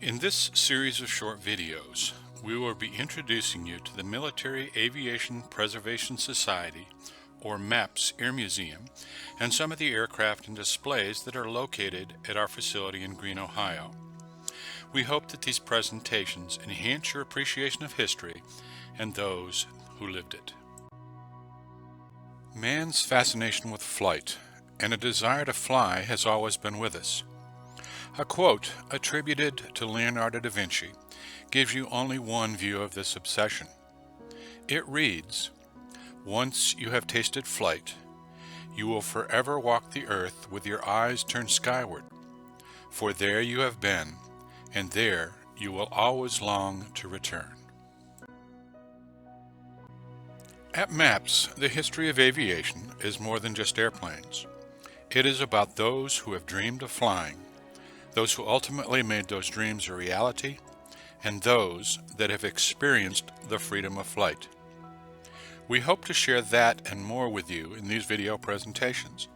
In this series of short videos, we will be introducing you to the Military Aviation Preservation Society, or MAPS Air Museum, and some of the aircraft and displays that are located at our facility in Greene, Ohio. We hope that these presentations enhance your appreciation of history and those who lived it. Man's fascination with flight and a desire to fly has always been with us. A quote attributed to Leonardo da Vinci gives you only one view of this obsession. It reads, "Once you have tasted flight, you will forever walk the earth with your eyes turned skyward, for there you have been, and there you will always long to return." At MAPS, the history of aviation is more than just airplanes. It is about those who have dreamed of flying, those who ultimately made those dreams a reality, and those that have experienced the freedom of flight. We hope to share that and more with you in these video presentations.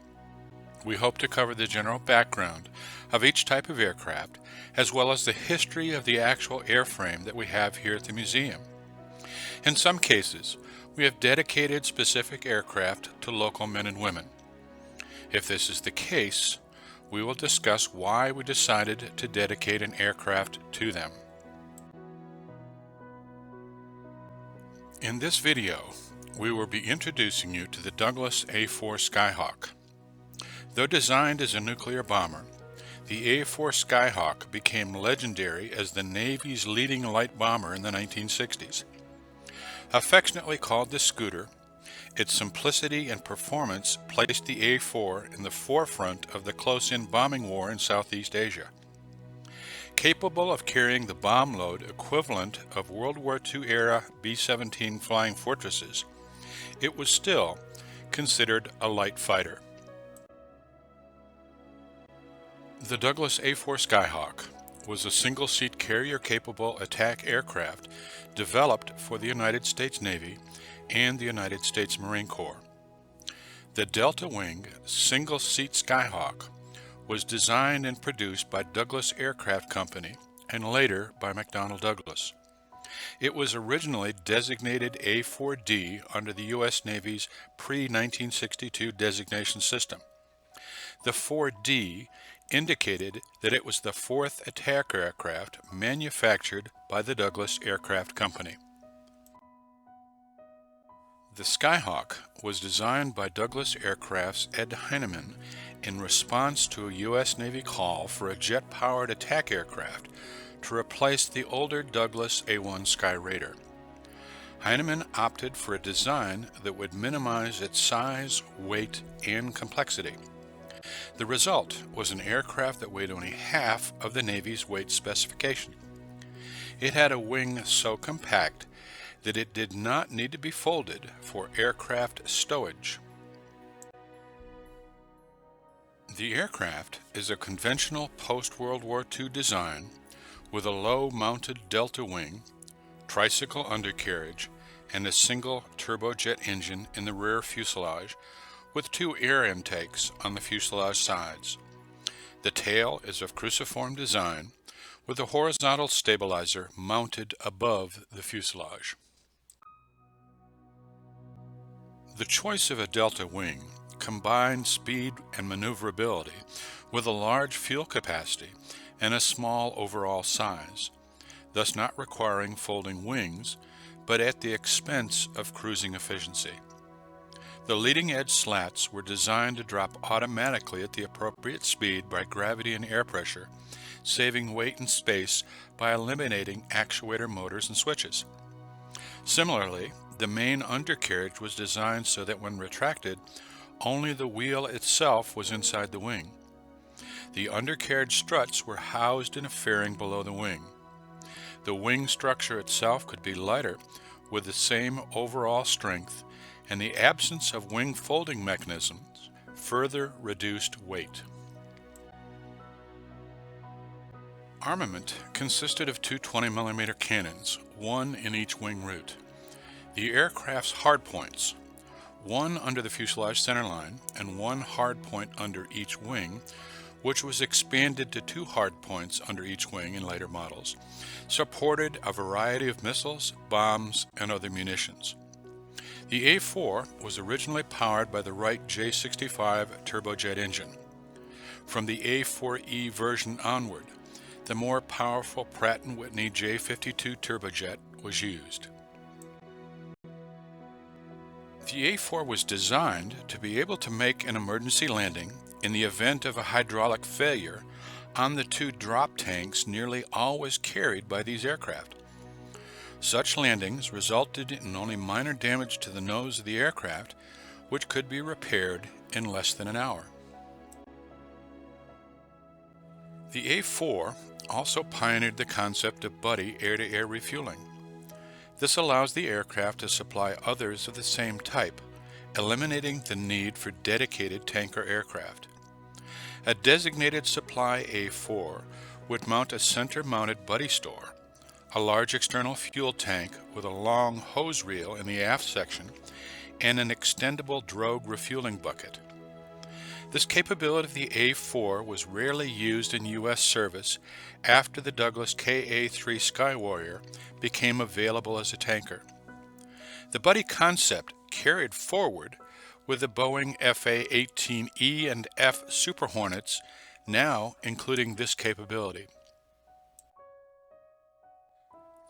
We hope to cover the general background of each type of aircraft, as well as the history of the actual airframe that we have here at the museum. In some cases, we have dedicated specific aircraft to local men and women. If this is the case, we will discuss why we decided to dedicate an aircraft to them. In this video, we will be introducing you to the Douglas A4 Skyhawk. Though designed as a nuclear bomber, the A4 Skyhawk became legendary as the Navy's leading light bomber in the 1960s. Affectionately called the Scooter, its simplicity and performance placed the A4 in the forefront of the close-in bombing war in Southeast Asia. Capable of carrying the bomb load equivalent of World War II-era B-17 flying fortresses, it was still considered a light fighter. The Douglas A4 Skyhawk was a single-seat carrier-capable attack aircraft developed for the United States Navy and the United States Marine Corps. The delta-wing single-seat Skyhawk was designed and produced by Douglas Aircraft Company and later by McDonnell Douglas. It was originally designated A4D under the U.S. Navy's pre-1962 designation system. The 4D indicated that it was the fourth attack aircraft manufactured by the Douglas Aircraft Company. The Skyhawk was designed by Douglas Aircraft's Ed Heinemann in response to a U.S. Navy call for a jet-powered attack aircraft to replace the older Douglas A1 Skyraider. Heinemann opted for a design that would minimize its size, weight, and complexity. The result was an aircraft that weighed only half of the Navy's weight specification. It had a wing so compact that it did not need to be folded for aircraft stowage. The aircraft is a conventional post-World War II design with a low-mounted delta wing, tricycle undercarriage, and a single turbojet engine in the rear fuselage with two air intakes on the fuselage sides. The tail is of cruciform design with a horizontal stabilizer mounted above the fuselage. The choice of a delta wing combined speed and maneuverability with a large fuel capacity and a small overall size, thus not requiring folding wings, but at the expense of cruising efficiency. The leading-edge slats were designed to drop automatically at the appropriate speed by gravity and air pressure, saving weight and space by eliminating actuator motors and switches. Similarly, the main undercarriage was designed so that when retracted, only the wheel itself was inside the wing. The undercarriage struts were housed in a fairing below the wing. The wing structure itself could be lighter with the same overall strength, and the absence of wing folding mechanisms further reduced weight. Armament consisted of two 20mm cannons, one in each wing root. The aircraft's hardpoints, one under the fuselage centerline and one hardpoint under each wing, which was expanded to 2 hardpoints under each wing in later models, supported a variety of missiles, bombs, and other munitions. The A4 was originally powered by the Wright J65 turbojet engine. From the A4E version onward, the more powerful Pratt & Whitney J52 turbojet was used. The A4 was designed to be able to make an emergency landing in the event of a hydraulic failure on the 2 drop tanks nearly always carried by these aircraft. Such landings resulted in only minor damage to the nose of the aircraft, which could be repaired in less than an hour. The A4 also pioneered the concept of buddy air-to-air refueling. This allows the aircraft to supply others of the same type, eliminating the need for dedicated tanker aircraft. A designated supply A4 would mount a center-mounted buddy store, a large external fuel tank with a long hose reel in the aft section, and an extendable drogue refueling bucket. This capability of the A4 was rarely used in U.S. service after the Douglas A4 Skyhawk became available as a tanker. The buddy concept carried forward with the Boeing FA-18E and F Super Hornets, now including this capability.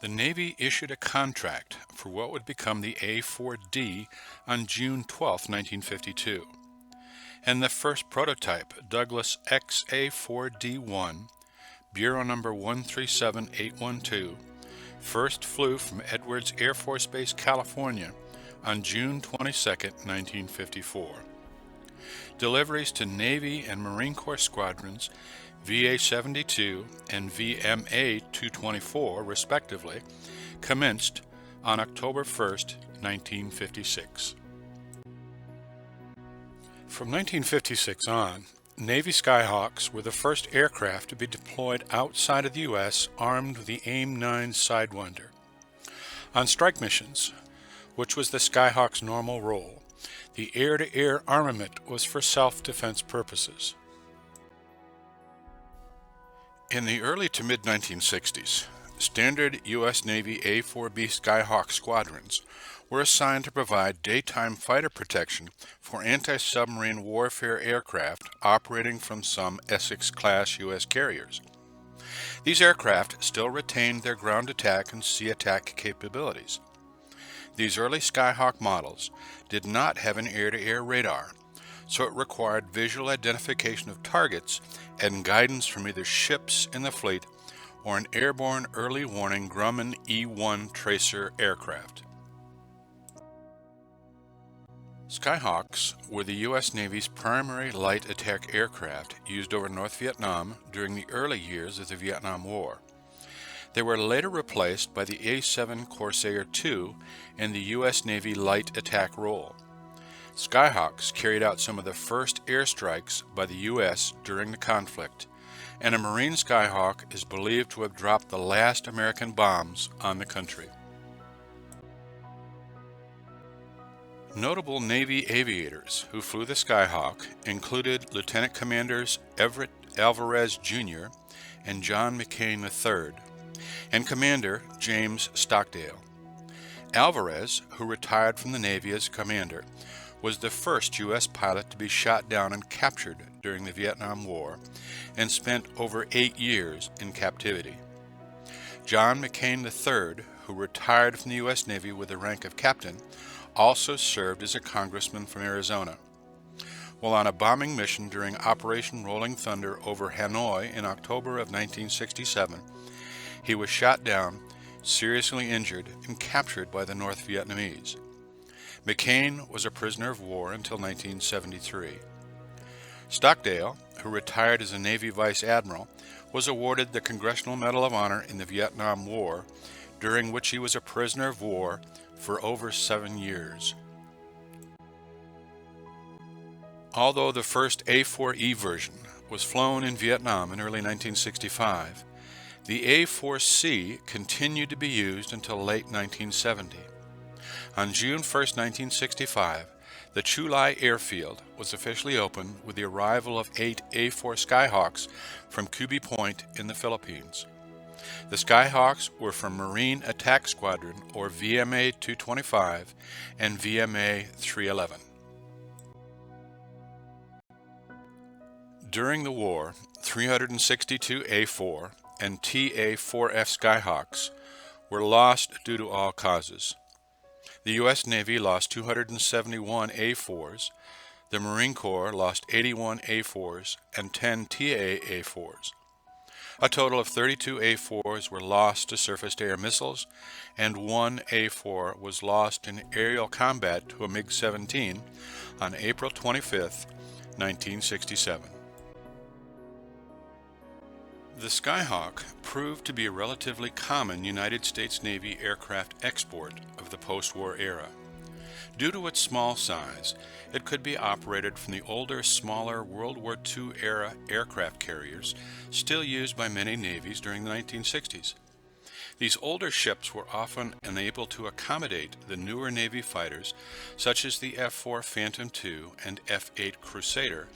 The Navy issued a contract for what would become the A4D on June 12, 1952. And the first prototype, Douglas A4D1, Bureau number 137812, first flew from Edwards Air Force Base, California on June 22, 1954. Deliveries to Navy and Marine Corps squadrons VA-72 and VMA-224, respectively, commenced on October 1, 1956. From 1956 on, Navy Skyhawks were the first aircraft to be deployed outside of the U.S. armed with the AIM-9 Sidewinder. On strike missions, which was the Skyhawk's normal role, the air-to-air armament was for self-defense purposes. In the early to mid-1960s, standard U.S. Navy A4B Skyhawk squadrons were assigned to provide daytime fighter protection for anti-submarine warfare aircraft operating from some Essex-class U.S. carriers. These aircraft still retained their ground attack and sea attack capabilities. These early Skyhawk models did not have an air-to-air radar, so it required visual identification of targets and guidance from either ships in the fleet or an airborne early warning Grumman E-1 tracer aircraft. Skyhawks were the U.S. Navy's primary light attack aircraft used over North Vietnam during the early years of the Vietnam War. They were later replaced by the A-7 Corsair II in the U.S. Navy light attack role. Skyhawks carried out some of the first airstrikes by the U.S. during the conflict, and a Marine Skyhawk is believed to have dropped the last American bombs on the country. Notable Navy aviators who flew the Skyhawk included Lieutenant Commanders Everett Alvarez Jr. and John McCain III, and Commander James Stockdale. Alvarez, who retired from the Navy as commander, was the first U.S. pilot to be shot down and captured during the Vietnam War and spent over 8 years in captivity. John McCain III, who retired from the U.S. Navy with the rank of captain, also served as a congressman from Arizona. While on a bombing mission during Operation Rolling Thunder over Hanoi in October of 1967, he was shot down, seriously injured, and captured by the North Vietnamese. McCain was a prisoner of war until 1973. Stockdale, who retired as a Navy Vice Admiral, was awarded the Congressional Medal of Honor in the Vietnam War, during which he was a prisoner of war for over 7 years. Although the first A4E version was flown in Vietnam in early 1965, the A4C continued to be used until late 1970. On June 1, 1965, The Chulai Airfield was officially opened with the arrival of 8 A4 Skyhawks from Kubi Point in the Philippines. The Skyhawks were from Marine Attack Squadron, or VMA 225 and VMA 311. During the war, 362 A4 and TA-4F Skyhawks were lost due to all causes. The U.S. Navy lost 271 A4s, the Marine Corps lost 81 A4s and 10 TA-A4s. A total of 32 A4s were lost to surface-to-air missiles, and 1 A4 was lost in aerial combat to a MiG-17 on April 25, 1967. The Skyhawk proved to be a relatively common United States Navy aircraft export of the post-war era. Due to its small size, it could be operated from the older, smaller World War II-era aircraft carriers still used by many navies during the 1960s. These older ships were often unable to accommodate the newer Navy fighters, such as the F-4 Phantom II and F-8 Crusader,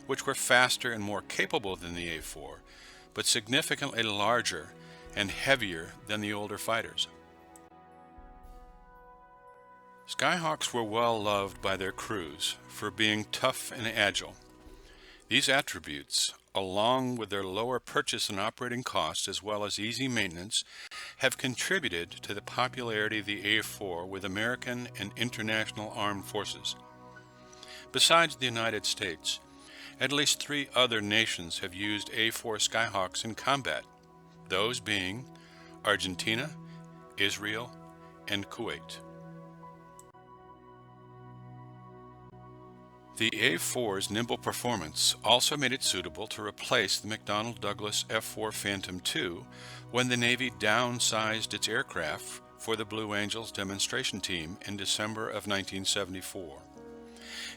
which were faster and more capable than the A-4, but significantly larger and heavier than the older fighters. Skyhawks were well loved by their crews for being tough and agile. These attributes, along with their lower purchase and operating costs as well as easy maintenance, have contributed to the popularity of the A4 with American and international armed forces. Besides the United States, at least 3 other nations have used A4 Skyhawks in combat, those being Argentina, Israel, and Kuwait. The A4's nimble performance also made it suitable to replace the McDonnell Douglas A4 Phantom II when the Navy downsized its aircraft for the Blue Angels demonstration team in December of 1974.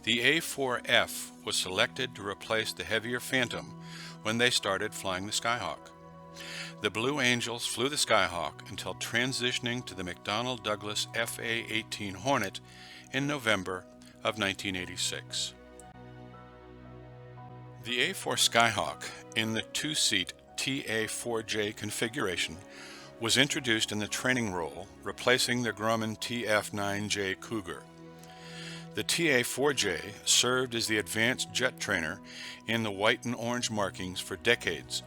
The A4F was selected to replace the heavier Phantom when they started flying the Skyhawk. The Blue Angels flew the Skyhawk until transitioning to the McDonnell Douglas FA-18 Hornet in November of 1986. The A4 Skyhawk in the 2-seat TA-4J configuration was introduced in the training role, replacing the Grumman TF-9J Cougar. The TA-4J served as the advanced jet trainer in the white and orange markings for decades,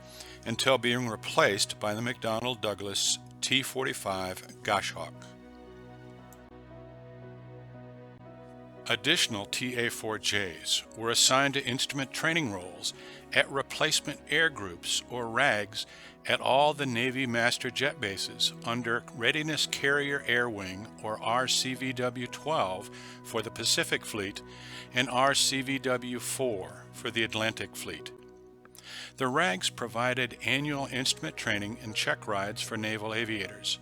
until being replaced by the McDonnell Douglas T-45 Goshawk. Additional TA-4Js were assigned to instrument training roles at replacement air groups, or RAGs, at all the Navy master jet bases under Readiness Carrier Air Wing, or RCVW-12 for the Pacific Fleet and RCVW-4 for the Atlantic Fleet. The RAGs provided annual instrument training and check rides for naval aviators.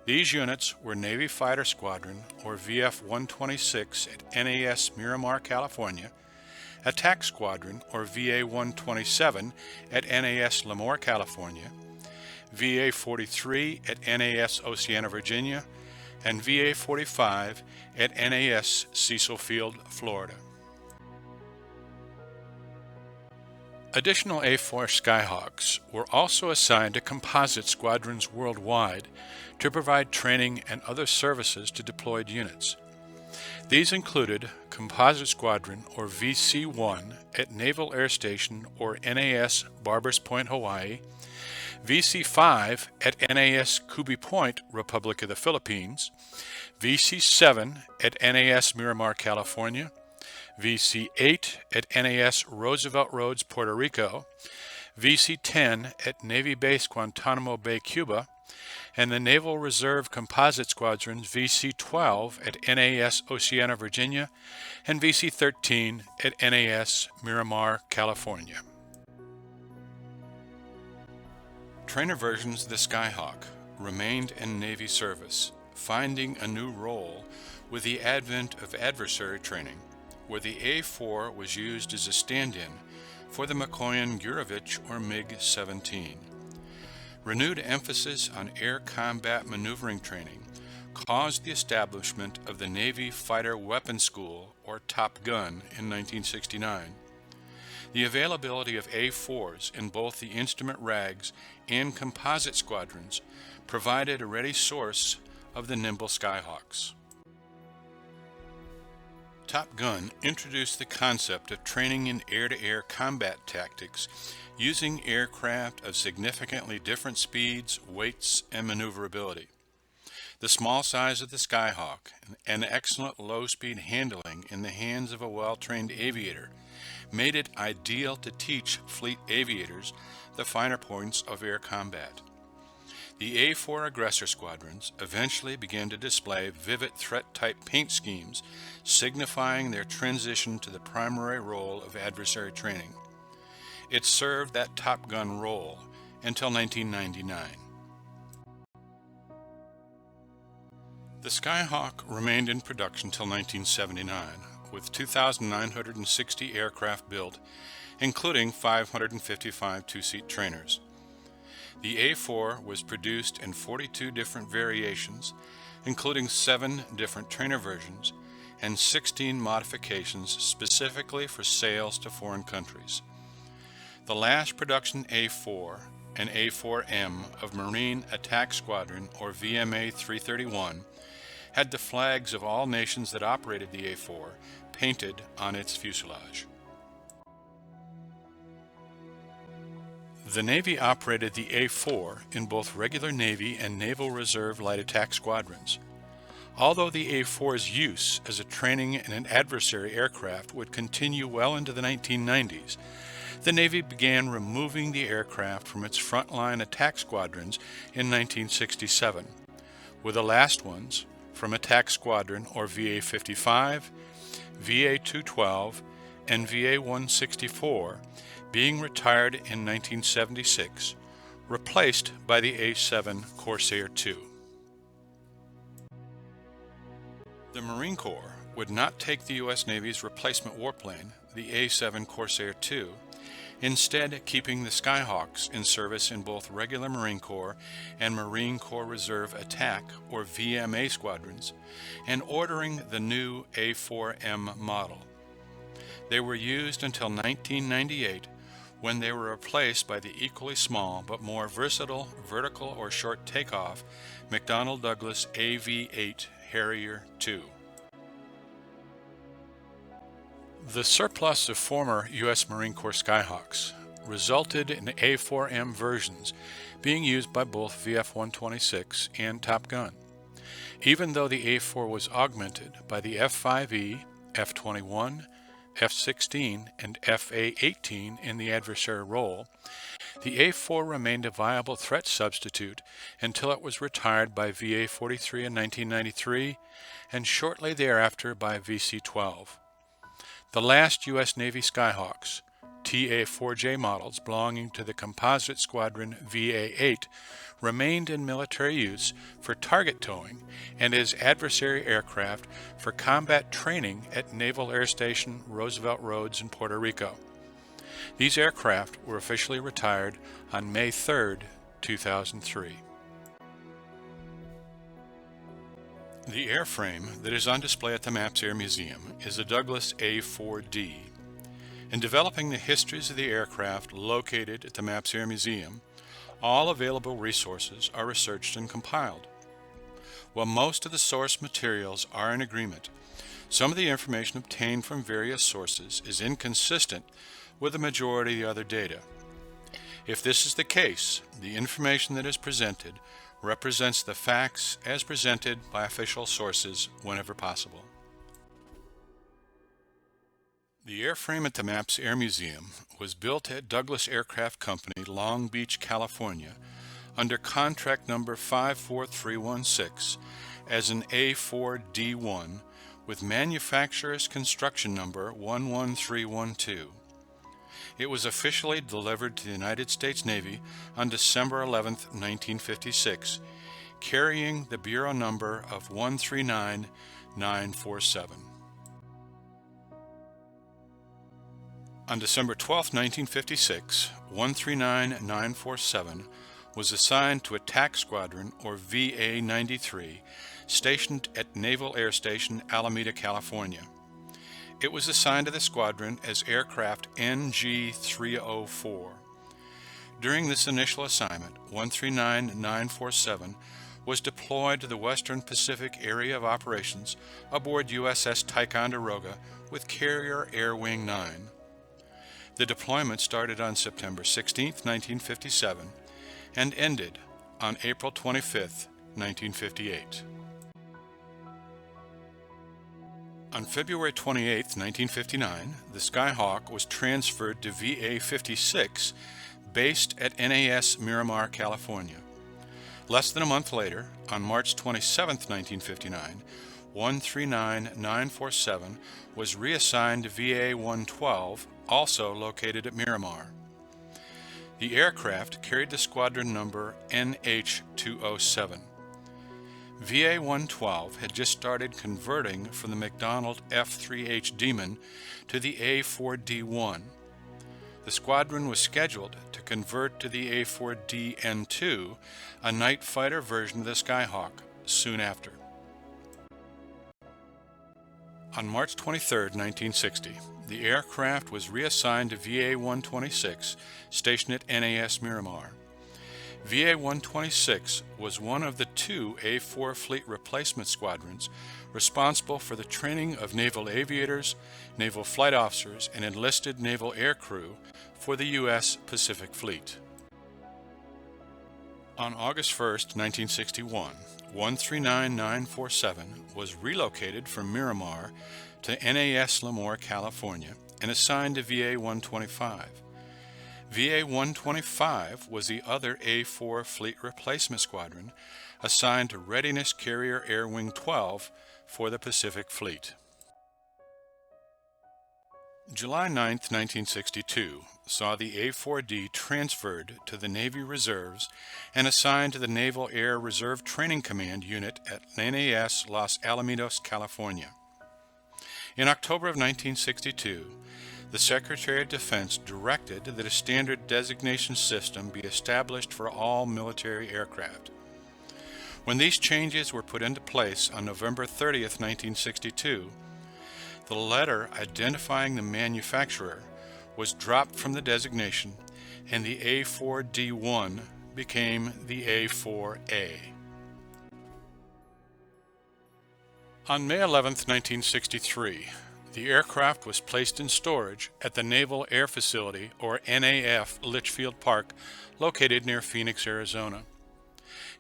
These units were Navy Fighter Squadron, or VF-126 at NAS Miramar, California, Attack Squadron, or VA-127 at NAS Lemoore, California, VA-43 at NAS Oceana, Virginia, and VA-45 at NAS Cecil Field, Florida. Additional A4 Skyhawks were also assigned to composite squadrons worldwide to provide training and other services to deployed units. These included Composite Squadron, or VC-1 at Naval Air Station, or NAS Barbers Point, Hawaii, VC-5 at NAS Kubi Point, Republic of the Philippines, VC-7 at NAS Miramar, California, VC-8 at NAS Roosevelt Roads, Puerto Rico, VC-10 at Navy Base Guantanamo Bay, Cuba, and the Naval Reserve Composite Squadrons VC-12 at NAS Oceana, Virginia, and VC-13 at NAS Miramar, California. Trainer versions of the Skyhawk remained in Navy service, finding a new role with the advent of adversary training, where the A4 was used as a stand-in for the Mikoyan-Gurevich, or MiG-17. Renewed emphasis on air combat maneuvering training caused the establishment of the Navy Fighter Weapons School, or Top Gun, in 1969. The availability of A4s in both the instrument rags and composite squadrons provided a ready source of the nimble Skyhawks. Top Gun introduced the concept of training in air-to-air combat tactics using aircraft of significantly different speeds, weights, and maneuverability. The small size of the Skyhawk and excellent low-speed handling in the hands of a well-trained aviator made it ideal to teach fleet aviators the finer points of air combat. The A4 aggressor squadrons eventually began to display vivid threat-type paint schemes, signifying their transition to the primary role of adversary training. It served that Top Gun role until 1999. The Skyhawk remained in production until 1979, with 2,960 aircraft built, including 555 two-seat trainers. The A4 was produced in 42 different variations, including 7 different trainer versions and 16 modifications specifically for sales to foreign countries. The last production A4 and A4M of Marine Attack Squadron, or VMA 331, had the flags of all nations that operated the A4 painted on its fuselage. The Navy operated the A4 in both regular Navy and Naval Reserve light attack squadrons. Although the A4's use as a training and an adversary aircraft would continue well into the 1990s, the Navy began removing the aircraft from its frontline attack squadrons in 1967, with the last ones from Attack Squadron, or VA-55, VA-212, and VA-164 being retired in 1976, replaced by the A7 Corsair II. The Marine Corps would not take the U.S. Navy's replacement warplane, the A7 Corsair II, instead keeping the Skyhawks in service in both regular Marine Corps and Marine Corps Reserve Attack, or VMA squadrons, and ordering the new A4M model. They were used until 1998, when they were replaced by the equally small but more versatile vertical or short takeoff McDonnell Douglas AV-8 Harrier II. The surplus of former U.S. Marine Corps Skyhawks resulted in A4M versions being used by both VF-126 and Top Gun. Even though the A4 was augmented by the F-5E, F-21, F-16, and FA-18 in the adversary role, the A4 remained a viable threat substitute until it was retired by VA-43 in 1993 and shortly thereafter by VC-12. The last U.S. Navy Skyhawks, TA-4J models belonging to the composite squadron VA-8, remained in military use for target towing and as adversary aircraft for combat training at Naval Air Station Roosevelt Roads in Puerto Rico. These aircraft were officially retired on May 3, 2003. The airframe that is on display at the Maps Air Museum is a Douglas A4D. In developing the histories of the aircraft located at the Maps Air Museum, all available resources are researched and compiled. While most of the source materials are in agreement, some of the information obtained from various sources is inconsistent with the majority of the other data. If this is the case, the information that is presented represents the facts as presented by official sources whenever possible. The airframe at the Maps Air Museum was built at Douglas Aircraft Company, Long Beach, California, under contract number 54316 as an A4D1 with manufacturer's construction number 11312. It was officially delivered to the United States Navy on December 11, 1956, carrying the bureau number of 139947. On December 12, 1956, 139947 was assigned to Attack Squadron, or VA-93, stationed at Naval Air Station Alameda, California. It was assigned to the squadron as aircraft NG-304. During this initial assignment, 139947 was deployed to the Western Pacific Area of Operations aboard USS Ticonderoga with Carrier Air Wing 9. The deployment started on September 16, 1957, and ended on April 25, 1958. On February 28, 1959, the Skyhawk was transferred to VA-56, based at NAS Miramar, California. Less than a month later, on March 27, 1959, 139947 was reassigned to VA-112, also located at Miramar. The aircraft carried the squadron number NH-207. VA-112 had just started converting from the McDonnell F-3H Demon to the A4D1. The squadron was scheduled to convert to the A4DN2, a night fighter version of the Skyhawk, soon after. On March 23, 1960, the aircraft was reassigned to VA-126, stationed at NAS Miramar. VA-126 was one of the two A4 Fleet replacement squadrons responsible for the training of naval aviators, naval flight officers, and enlisted naval aircrew for the U.S. Pacific Fleet. On August 1, 1961, 139947 was relocated from Miramar to NAS Lemoore, California, and assigned to VA-125. VA-125 was the other A4 Fleet Replacement Squadron assigned to Readiness Carrier Air Wing 12 for the Pacific Fleet. July 9, 1962 saw the A4D transferred to the Navy Reserves and assigned to the Naval Air Reserve Training Command Unit at NAS Los Alamitos, California. In October of 1962, the Secretary of Defense directed that a standard designation system be established for all military aircraft. When these changes were put into place on November 30, 1962, the letter identifying the manufacturer was dropped from the designation, and the A4D1 became the A4A. On May 11, 1963, the aircraft was placed in storage at the Naval Air Facility, or NAF, Litchfield Park, located near Phoenix, Arizona.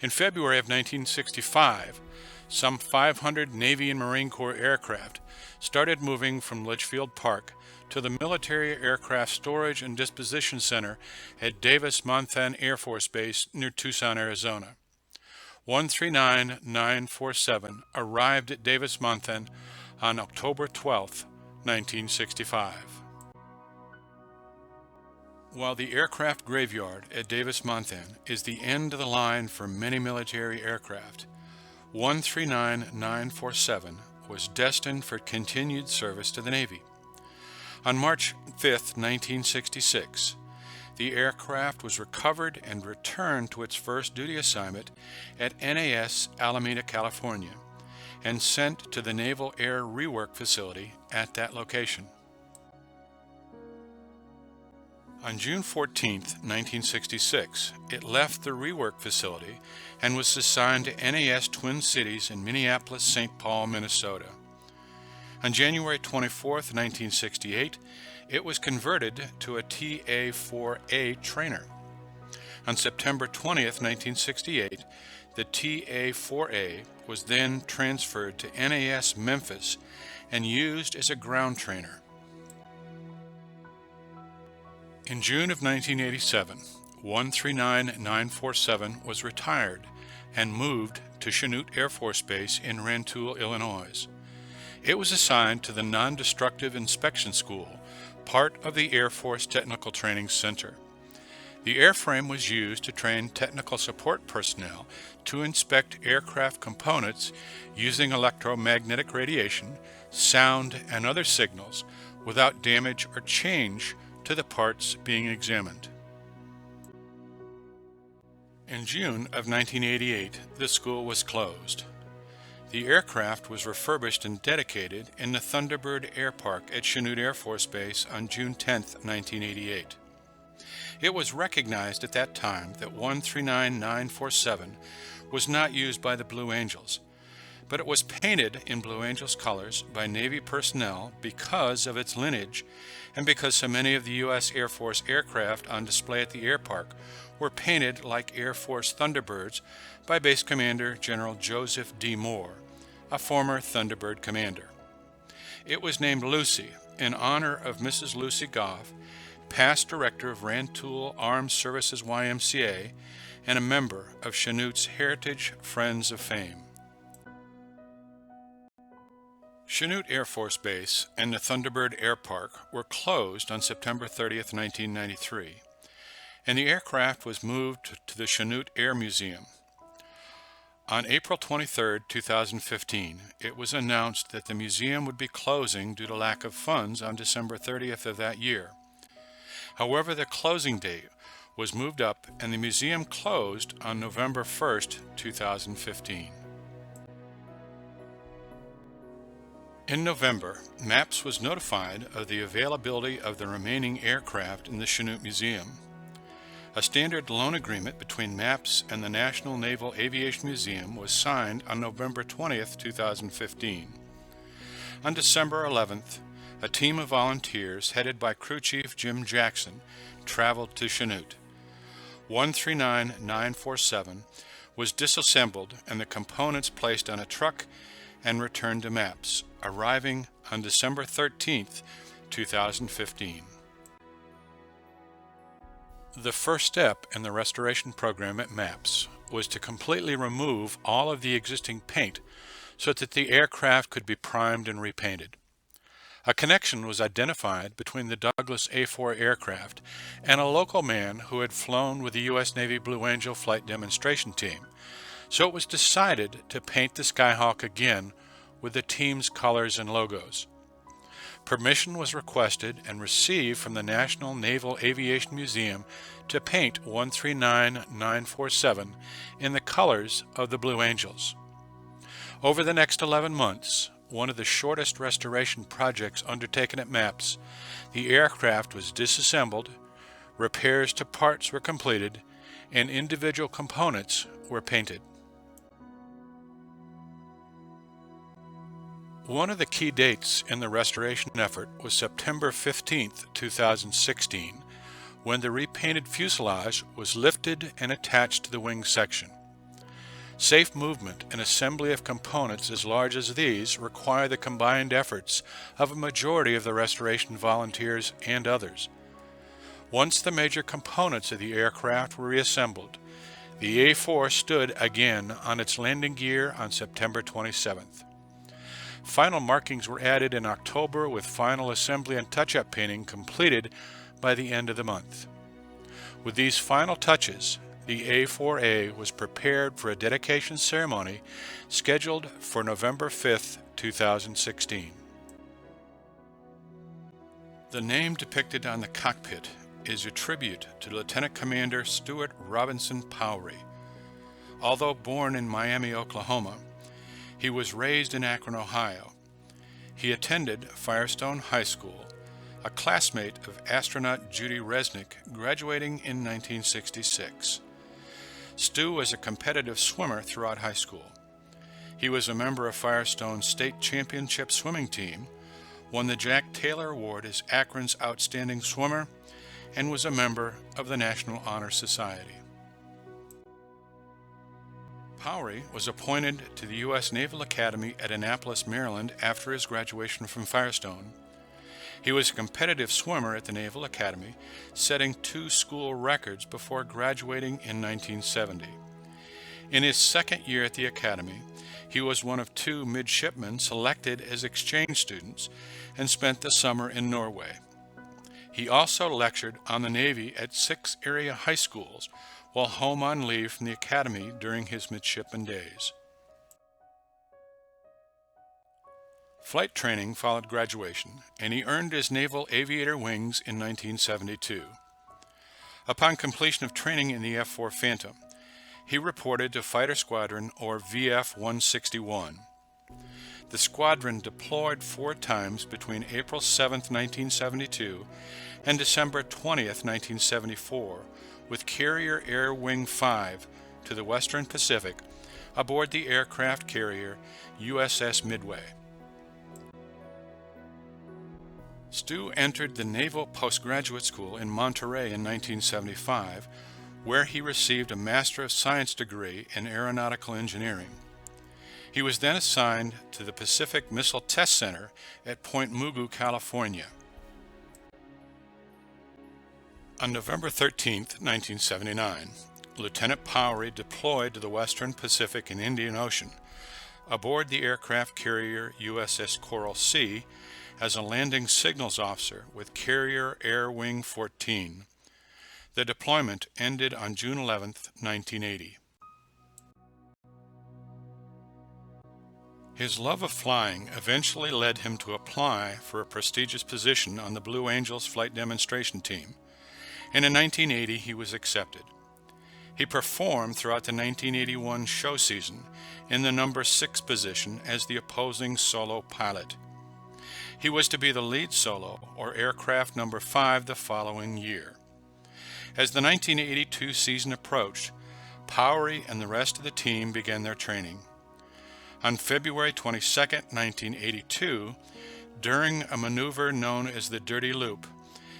In February of 1965, some 500 Navy and Marine Corps aircraft started moving from Litchfield Park to the Military Aircraft Storage and Disposition Center at Davis-Monthan Air Force Base near Tucson, Arizona. 139947 arrived at Davis-Monthan on October 12, 1965. While the aircraft graveyard at Davis-Monthan is the end of the line for many military aircraft, 139947 was destined for continued service to the Navy. On March 5, 1966, the aircraft was recovered and returned to its first duty assignment at NAS Alameda, California, and sent to the Naval Air Rework Facility at that location. On June 14, 1966, it left the rework facility and was assigned to NAS Twin Cities in Minneapolis-St. Paul, Minnesota. On January 24, 1968, it was converted to a TA-4A trainer. On September 20, 1968, the TA-4A was then transferred to NAS Memphis and used as a ground trainer. In June of 1987, 139947 was retired and moved to Chanute Air Force Base in Rantoul, Illinois. It was assigned to the Non-Destructive Inspection School, part of the Air Force Technical Training Center. The airframe was used to train technical support personnel to inspect aircraft components using electromagnetic radiation, sound, and other signals without damage or change to the parts being examined. In June of 1988, the school was closed. The aircraft was refurbished and dedicated in the Thunderbird Air Park at Chanute Air Force Base on June 10, 1988. It was recognized at that time that 139947 was not used by the Blue Angels, but it was painted in Blue Angels colors by Navy personnel because of its lineage and because so many of the U.S. Air Force aircraft on display at the air park were painted like Air Force Thunderbirds by Base Commander General Joseph D. Moore, a former Thunderbird commander. It was named Lucy in honor of Mrs. Lucy Goff, past director of Rantoul Armed Services YMCA and a member of Chanute's Heritage Friends of Fame. Chanute Air Force Base and the Thunderbird Air Park were closed on September 30, 1993, and the aircraft was moved to the Chanute Air Museum. On April 23, 2015, it was announced that the museum would be closing due to lack of funds on December 30th of that year. However, the closing date was moved up and the museum closed on November 1, 2015. In November, MAPS was notified of the availability of the remaining aircraft in the Chanute Museum. A standard loan agreement between MAPS and the National Naval Aviation Museum was signed on November 20, 2015. On December 11th, a team of volunteers headed by Crew Chief Jim Jackson traveled to Chanute. 139947 was disassembled and the components placed on a truck and returned to MAPS, arriving on December 13, 2015. The first step in the restoration program at MAPS was to completely remove all of the existing paint so that the aircraft could be primed and repainted. A connection was identified between the Douglas A4 aircraft and a local man who had flown with the U.S. Navy Blue Angel flight demonstration team, so it was decided to paint the Skyhawk again with the team's colors and logos. Permission was requested and received from the National Naval Aviation Museum to paint 139947 in the colors of the Blue Angels. Over the next 11 months, one of the shortest restoration projects undertaken at MAPS, the aircraft was disassembled, repairs to parts were completed, and individual components were painted. One of the key dates in the restoration effort was September 15, 2016, when the repainted fuselage was lifted and attached to the wing section. Safe movement and assembly of components as large as these require the combined efforts of a majority of the restoration volunteers and others. Once the major components of the aircraft were reassembled, the A4 stood again on its landing gear on September 27th. Final markings were added in October with final assembly and touch-up painting completed by the end of the month. With these final touches, the A4A was prepared for a dedication ceremony scheduled for November 5, 2016. The name depicted on the cockpit is a tribute to Lieutenant Commander Stuart Robinson Powry. Although born in Miami, Oklahoma, he was raised in Akron, Ohio. He attended Firestone High School, a classmate of astronaut Judy Resnick, graduating in 1966. Stu was a competitive swimmer throughout high school. He was a member of Firestone's state championship swimming team, won the Jack Taylor Award as Akron's outstanding swimmer, and was a member of the National Honor Society. Powry was appointed to the U.S. Naval Academy at Annapolis, Maryland after his graduation from Firestone. He was a competitive swimmer at the Naval Academy, setting 2 school records before graduating in 1970. In his second year at the Academy, he was one of 2 midshipmen selected as exchange students and spent the summer in Norway. He also lectured on the Navy at 6 area high schools while home on leave from the Academy during his midshipman days. Flight training followed graduation, and he earned his Naval Aviator wings in 1972. Upon completion of training in the F-4 Phantom, he reported to Fighter Squadron, or VF-161. The squadron deployed 4 times between April 7, 1972 and December 20, 1974, with Carrier Air Wing 5 to the Western Pacific aboard the aircraft carrier USS Midway. Stu entered the Naval Postgraduate School in Monterey in 1975, where he received a Master of Science degree in Aeronautical Engineering. He was then assigned to the Pacific Missile Test Center at Point Mugu, California. On November 13, 1979, Lieutenant Powery deployed to the Western Pacific and Indian Ocean aboard the aircraft carrier USS Coral Sea as a landing signals officer with Carrier Air Wing 14. The deployment ended on June 11, 1980. His love of flying eventually led him to apply for a prestigious position on the Blue Angels flight demonstration team, and in 1980 he was accepted. He performed throughout the 1981 show season in the number 6 position as the opposing solo pilot. He was to be the lead solo, or aircraft number 5, the following year. As the 1982 season approached, Powery and the rest of the team began their training. On February 22, 1982, during a maneuver known as the Dirty Loop,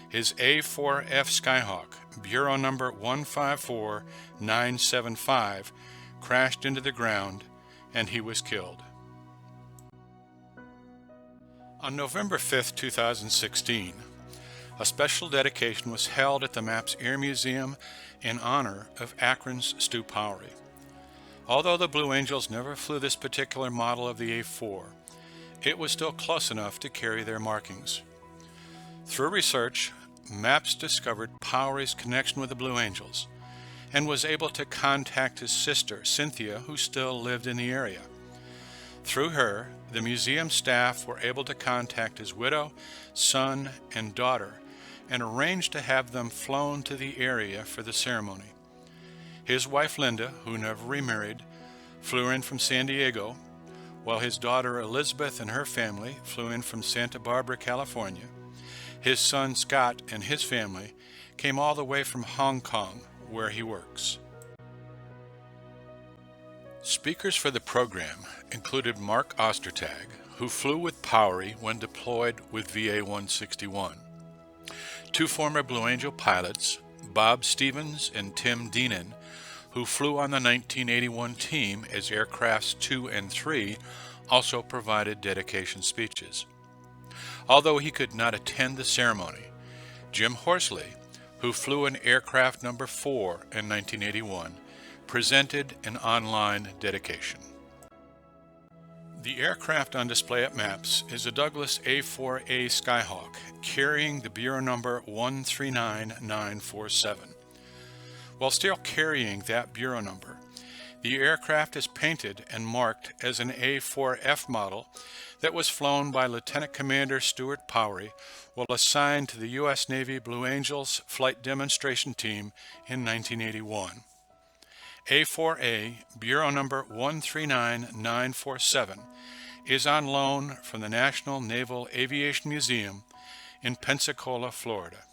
his A4F Skyhawk, Bureau number 154975, crashed into the ground and he was killed. On November 5, 2016, a special dedication was held at the MAPS Air Museum in honor of Akron's Stu Powery. Although the Blue Angels never flew this particular model of the A4, it was still close enough to carry their markings. Through research, MAPS discovered Powery's connection with the Blue Angels and was able to contact his sister, Cynthia, who still lived in the area. Through her, the museum staff were able to contact his widow, son, and daughter and arranged to have them flown to the area for the ceremony. His wife Linda, who never remarried, flew in from San Diego, while his daughter Elizabeth and her family flew in from Santa Barbara, California. His son Scott and his family came all the way from Hong Kong, where he works. Speakers for the program included Mark Ostertag, who flew with Powery when deployed with VA-161. 2 former Blue Angel pilots, Bob Stevens and Tim Deenan, who flew on the 1981 team as aircrafts 2 and 3, also provided dedication speeches. Although he could not attend the ceremony, Jim Horsley, who flew in aircraft number 4 in 1981, presented an online dedication. The aircraft on display at MAPS is a Douglas A4 Skyhawk carrying the Bureau number 139947. While still carrying that Bureau number, the aircraft is painted and marked as an A4F model that was flown by Lieutenant Commander Stuart Powery while assigned to the U.S. Navy Blue Angels flight demonstration team in 1981. A4A, Bureau number 139947, is on loan from the National Naval Aviation Museum in Pensacola, Florida.